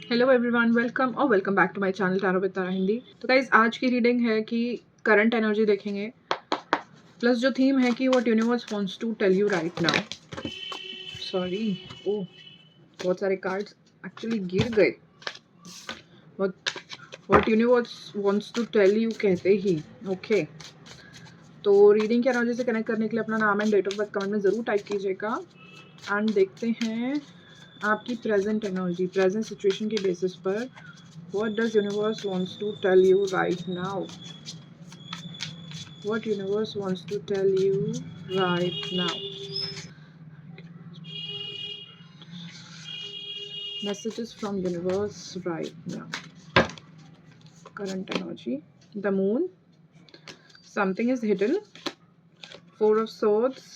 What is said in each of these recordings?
Hello everyone, welcome back to my channel tarot with Tara Hindi. तो guys आज की reading है कि करंट एनर्जी देखेंगे, प्लस जो थीम है कि what universe wants to tell you right now. Sorry, oh बहुत सारे कार्ड्स एक्चुअली गिर गए। What universe wants to tell you कहते ही ओके। तो रीडिंग की एनर्जी से कनेक्ट करने के लिए अपना नाम and date of birth comment में ज़रूर टाइप कीजिएगा। एंड देखते हैं आपकी प्रेजेंट एनर्जी, प्रेजेंट सिचुएशन के बेसिस पर what does universe wants to tell you right now. What universe wants to tell you right now. Messages from universe right now. Current energy, the moon, something is hidden, Four of Swords,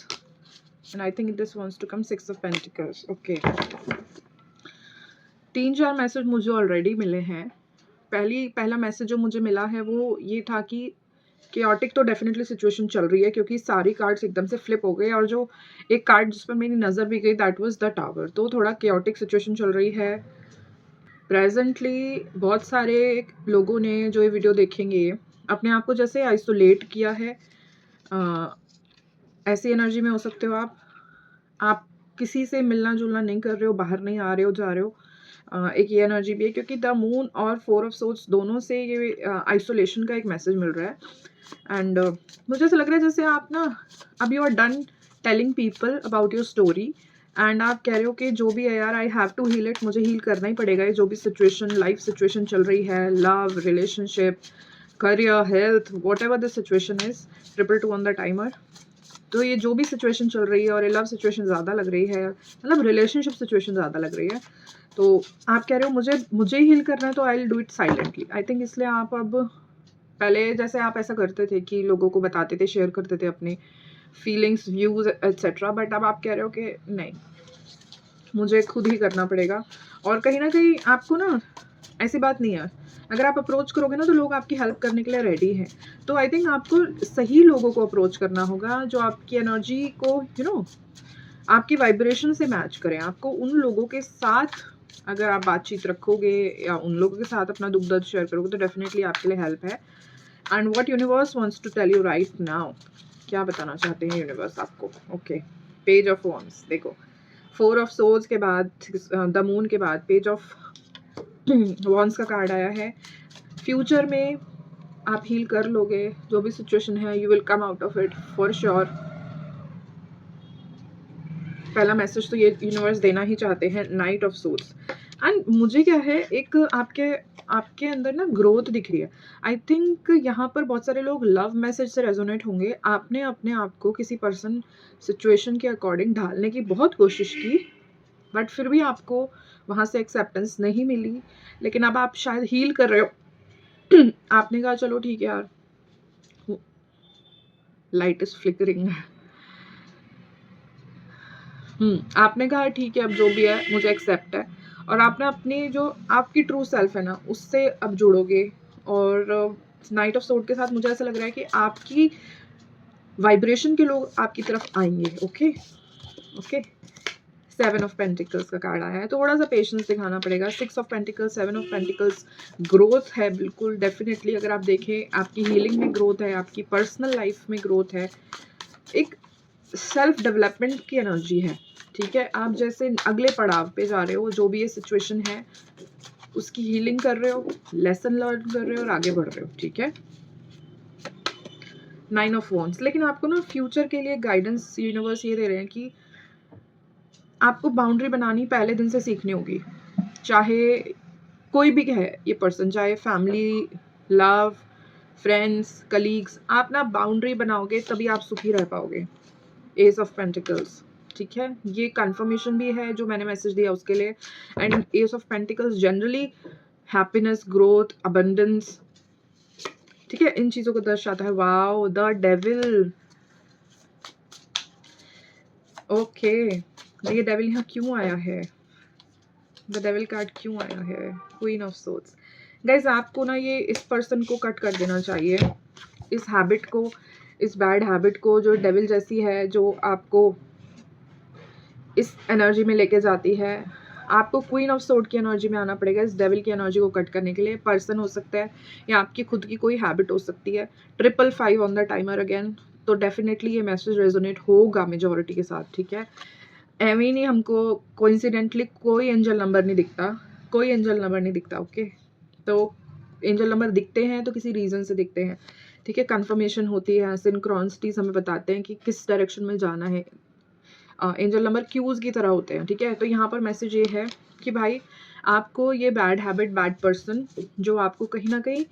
and I think this wants to come Six of Pentacles. Okay, 3-4 message मुझे already मिले हैं। पहला message जो मुझे मिला है वो ये था कि केओटिक तो डेफिनेटली सिचुएशन चल रही है, क्योंकि सारी कार्ड्स एकदम से फ्लिप हो गए और जो एक कार्ड जिस पर मेरी नज़र भी गई दैट वाज द टावर। तो थोड़ा केओटिक सिचुएशन चल रही है प्रेजेंटली। बहुत सारे लोगों ने जो ये वीडियो देखेंगे अपने आप को जैसे आइसोलेट किया है। ऐसी एनर्जी में हो सकते हो आप किसी से मिलना जुलना नहीं कर रहे हो, बाहर नहीं आ रहे हो, जा रहे हो। एक ये एनर्जी भी है क्योंकि द मून और फोर ऑफ सोर्स दोनों से ये आइसोलेशन का एक मैसेज मिल रहा है। एंड मुझे ऐसा लग रहा है जैसे आप ना अब you are done telling people about your story and आप कह रहे हो कि जो भी है यार I have to heal it, मुझे हील करना ही पड़ेगा। ये जो भी सिचुएशन लाइफ सिचुएशन चल रही है, love, relationship, career, health, what ever the situation is, 222 on the timer. तो ये जो भी सिचुएशन चल रही है और ये लव सिचुएशन ज़्यादा लग रही है, मतलब रिलेशनशिप सिचुएशन ज़्यादा लग रही है, तो आप कह रहे हो मुझे हील करना है तो I will do it silently. I think इसलिए आप अब पहले जैसे आप ऐसा करते थे कि लोगों को बताते थे, शेयर करते थे अपने फीलिंग्स, व्यूज़ एट्सेट्रा, बट अब आप कह रहे हो कि नहीं, मुझे खुद ही करना पड़ेगा। और कहीं ना कहीं आपको ना ऐसी बात नहीं है, अगर आप अप्रोच करोगे ना तो लोग आपकी हेल्प करने के लिए रेडी हैं। तो आई थिंक आपको सही लोगों को अप्रोच करना होगा जो आपकी एनर्जी को आपकी वाइब्रेशन से मैच करें। आपको उन लोगों के साथ अगर आप बातचीत रखोगे या उन लोगों के साथ अपना दुख दर्द शेयर करोगे तो डेफिनेटली आपके लिए हेल्प है। And what universe wants to tell you right now, क्या बताना चाहते हैं यूनिवर्स आपको। ओके, पेज ऑफ वॉन्ड्स देखो, फोर ऑफ सोर्ड्स के बाद द मून के बाद पेज ऑफ वॉन्ड्स का कार्ड आया है। फ्यूचर में आप हील कर लोगे जो भी सिचुएशन है, you will come out of it for sure. पहला मैसेज तो ये यूनिवर्स देना ही चाहते हैं, नाइट ऑफ सोर्ड्स। एंड मुझे क्या है, एक आपके अंदर ना ग्रोथ दिख रही है। आई थिंक यहाँ पर बहुत सारे लोग लव मैसेज से रेजोनेट होंगे। आपने अपने आप को किसी पर्सन सिचुएशन के अकॉर्डिंग ढालने की बहुत कोशिश की, बट फिर भी आपको वहाँ से एक्सेप्टेंस नहीं मिली। लेकिन अब आप शायद हील कर रहे हो। आपने कहा चलो ठीक है यार, लाइट इज फ्लिकरिंग। आपने कहा ठीक है अब जो भी है मुझे एक्सेप्ट है, और आपने अपनी जो आपकी ट्रू सेल्फ है ना उससे अब जुड़ोगे। और नाइट ऑफ सोर्ड के साथ मुझे ऐसा लग रहा है कि आपकी वाइब्रेशन के लोग आपकी तरफ आएंगे। ओके ओके, 7 ऑफ पेंटिकल्स का कार्ड आया है, तो थोड़ा सा पेशेंस दिखाना पड़ेगा। 6 of pentacles, 7 of pentacles, growth है बिल्कुल डेफिनेटली। अगर आप देखें आपकी हीलिंग में ग्रोथ है, आपकी पर्सनल लाइफ में ग्रोथ है, एक सेल्फ डेवलपमेंट की एनर्जी है। ठीक है, आप जैसे अगले पड़ाव पे जा रहे हो, जो भी ये सिचुएशन है उसकी हीलिंग कर रहे हो, लेसन लर्न कर रहे हो और आगे बढ़ रहे हो। ठीक है, 9 ऑफ वॉन्ड्स। लेकिन आपको ना फ्यूचर के लिए गाइडेंस यूनिवर्स ये दे रहे हैं कि आपको बाउंड्री बनानी पहले दिन से सीखनी होगी। चाहे कोई भी है ये पर्सन, चाहे फैमिली, लव, फ्रेंड्स, कलीग्स, आप ना बाउंड्री बनाओगे तभी आप सुखी रह पाओगे। एस ऑफ पेंटिकल्स, ठीक है, ये कंफर्मेशन भी है जो मैंने मैसेज दिया उसके लिए। And S of pentacles generally happiness, growth, abundance, ठीक है, इन चीज़ों को दर्शाता है। Wow, the devil. ओके, ये डेविल यहाँ क्यों आया है, द डेविल कार्ड क्यों आया है, क्वीन ऑफ सोर्ड्स। गाइज आपको ना ये इस पर्सन को कट कर देना चाहिए, इस हैबिट को, इस बैड हैबिट को जो डेविल जैसी है, जो आपको इस एनर्जी में लेके जाती है। आपको क्वीन ऑफ सोर्ड की एनर्जी में आना पड़ेगा इस डेविल की एनर्जी को कट करने के लिए। पर्सन हो सकता है या आपकी खुद की कोई हैबिट हो सकती है। 555 ऑन द टाइमर अगेन, तो डेफिनेटली ये मैसेज रेजोनेट होगा मेजोरिटी के साथ, ठीक है। एवं ही नहीं, हमको कोइंसिडेंटली कोई एंजल नंबर नहीं दिखता, कोई एंजल नंबर नहीं दिखता, ओके। तो एंजल नंबर दिखते हैं तो किसी रीज़न से दिखते हैं, ठीक है। कन्फर्मेशन होती है, सिंक्रोनिसिटीज हमें बताते हैं कि किस डायरेक्शन में जाना है। एंजल नंबर क्यूज की तरह होते हैं, ठीक है। तो यहाँ पर मैसेज ये है कि भाई आपको ये बैड हैबिट, बैड पर्सन जो आपको कहीं ना कहीं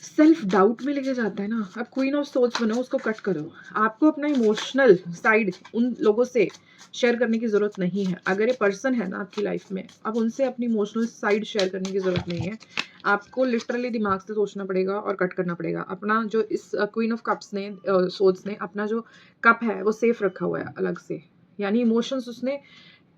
सेल्फ डाउट में लेके जाता है ना, अब क्वीन ऑफ सोर्ड्स बनो, उसको कट करो। आपको अपना इमोशनल साइड उन लोगों से शेयर करने की ज़रूरत नहीं है। अगर ये पर्सन है ना आपकी लाइफ में, अब उनसे अपनी इमोशनल साइड शेयर करने की ज़रूरत नहीं है। आपको लिटरली दिमाग से सोचना पड़ेगा और कट करना पड़ेगा। अपना जो इस क्वीन ऑफ कप्स ने, सोर्ड्स ने अपना जो कप है वो सेफ रखा हुआ है अलग से, यानी इमोशंस उसने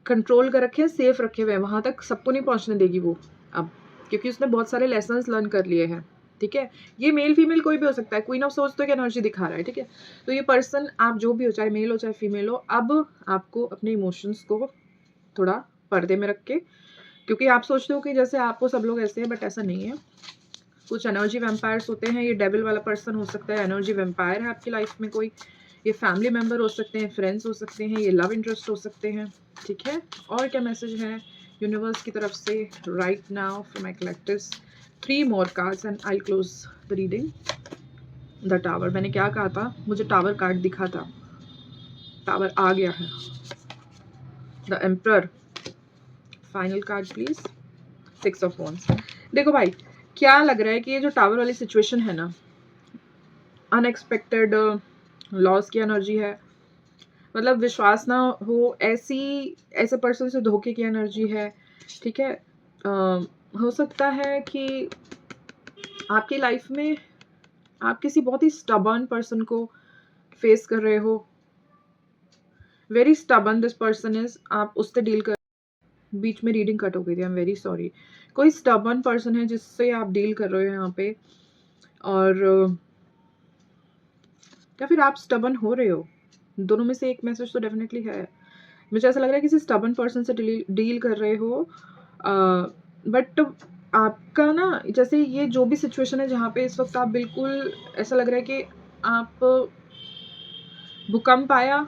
कंट्रोल कर रखे हैं, सेफ रखे हुए हैं, वहाँ तक सबको नहीं पहुँचने देगी वो अब, क्योंकि उसने बहुत सारे लेसन्स लर्न कर लिए हैं, ठीक है। ये मेल फीमेल कोई भी हो सकता है। क्वीन ऑफ सोर्ड्स तो एक एनर्जी दिखा रहा है, ठीक है। तो ये पर्सन आप जो भी हो, चाहे मेल हो चाहे फीमेल हो, अब आपको अपने इमोशंस को थोड़ा पर्दे में रख के, क्योंकि आप सोचते हो कि जैसे आपको सब लोग ऐसे हैं, बट ऐसा नहीं है। कुछ एनर्जी वैम्पायर्स होते हैं। ये डेविल वाला पर्सन हो सकता है, एनर्जी वैम्पायर है आपकी लाइफ में कोई, ये फैमिली मेम्बर हो सकते हैं, फ्रेंड्स हो सकते हैं, ये लव इंटरेस्ट हो सकते हैं, ठीक है। और क्या मैसेज है यूनिवर्स की तरफ से right now for my collectives? 3 more cards and I'll close the reading. The tower, मैंने क्या कहा था, मुझे टावर कार्ड दिखा था, टावर आ गया है। The emperor, final card please. 6 of Wands। देखो भाई, क्या लग रहा है कि ये जो टावर वाली सिचुएशन है ना, अनएक्सपेक्टेड लॉस की एनर्जी है। मतलब विश्वास ना हो, ऐसे पर्सन से धोखे की एनर्जी है, ठीक है। हो सकता है कि आपकी लाइफ में आप किसी बहुत ही स्टबर्न पर्सन को फेस कर रहे हो। Very stubborn this person is, आप उससे डील कर, बीच में रीडिंग कट हो गई थी, आई एम वेरी सॉरी। कोई स्टबर्न पर्सन है जिससे आप डील कर रहे हो यहाँ पे, और या फिर आप स्टबर्न हो रहे हो। दोनों में से एक मैसेज तो डेफिनेटली है। मुझे ऐसा लग रहा है किसी स्टबर्न पर्सन से डील कर रहे हो, बट आपका ना, जैसे ये जो भी सिचुएशन है जहाँ पे इस वक्त आप बिल्कुल, ऐसा लग रहा है कि आप, भूकंप आया,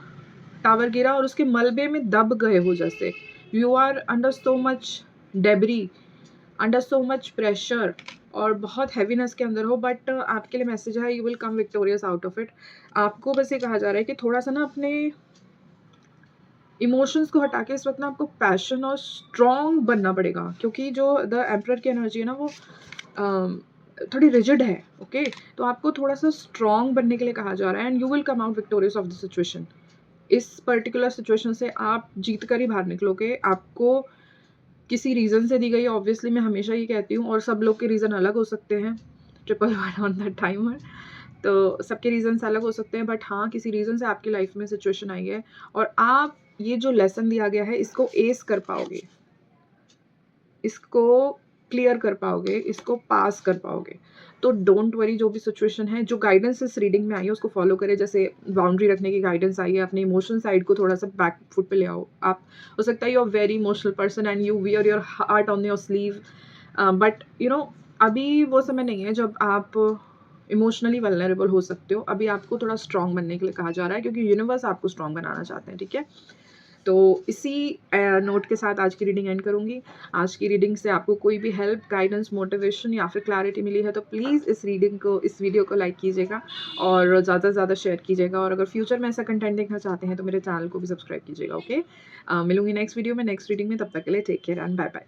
टावर गिरा और उसके मलबे में दब गए हो, जैसे you are under so much debris, under so much pressure, और बहुत हैवीनेस के अंदर हो। बट आपके लिए मैसेज है, you will come victorious out of it. आपको बस ये कहा जा रहा है कि थोड़ा सा ना अपने इमोशंस को हटा के इस वक्त ना आपको पैशन और स्ट्रॉन्ग बनना पड़ेगा, क्योंकि जो द एम्परर की एनर्जी है ना, वो थोड़ी रिजिड है, ओके। तो आपको थोड़ा सा स्ट्रॉन्ग बनने के लिए कहा जा रहा है, and you will come out victorious of the situation. इस पर्टिकुलर सिचुएशन से आप जीत कर ही बाहर निकलोगे। आपको किसी रीज़न से दी गई, ऑब्वियसली मैं हमेशा ये कहती हूँ, और सब लोग के रीज़न अलग हो सकते हैं। 111 ऑन द टाइमर, तो सबके रीज़न्स अलग हो सकते हैं, बट हाँ, किसी रीज़न से आपकी लाइफ में सिचुएशन आई है और आप ये जो लेसन दिया गया है इसको एस कर पाओगे, इसको क्लियर कर पाओगे, इसको पास कर पाओगे। तो डोंट वरी, जो भी सिचुएशन है, जो गाइडेंस इस रीडिंग में आई है उसको फॉलो करें। जैसे बाउंड्री रखने की गाइडेंस आई है, अपने इमोशन साइड को थोड़ा सा बैक फुट पे ले आओ। आप, हो सकता है you are very emotional person and you wear your heart on your sleeve, but you know अभी वो समय नहीं है जब आप इमोशनली वल्नरेबल हो सकते हो। अभी आपको थोड़ा स्ट्रॉन्ग बनने के लिए कहा जा रहा है, क्योंकि यूनिवर्स आपको स्ट्रॉन्ग बनाना चाहते हैं, ठीक है। तो इसी नोट के साथ आज की रीडिंग एंड करूँगी। आज की रीडिंग से आपको कोई भी हेल्प, गाइडेंस, मोटिवेशन या फिर क्लैरिटी मिली है तो प्लीज़ इस वीडियो को लाइक कीजिएगा और ज़्यादा से ज़्यादा शेयर कीजिएगा। और अगर फ्यूचर में ऐसा कंटेंट देखना चाहते हैं तो मेरे चैनल को भी सब्सक्राइब कीजिएगा, ओके। मिलूंगी नेक्स्ट वीडियो में, नेक्स्ट रीडिंग में। तब तक के लिए take care and bye bye.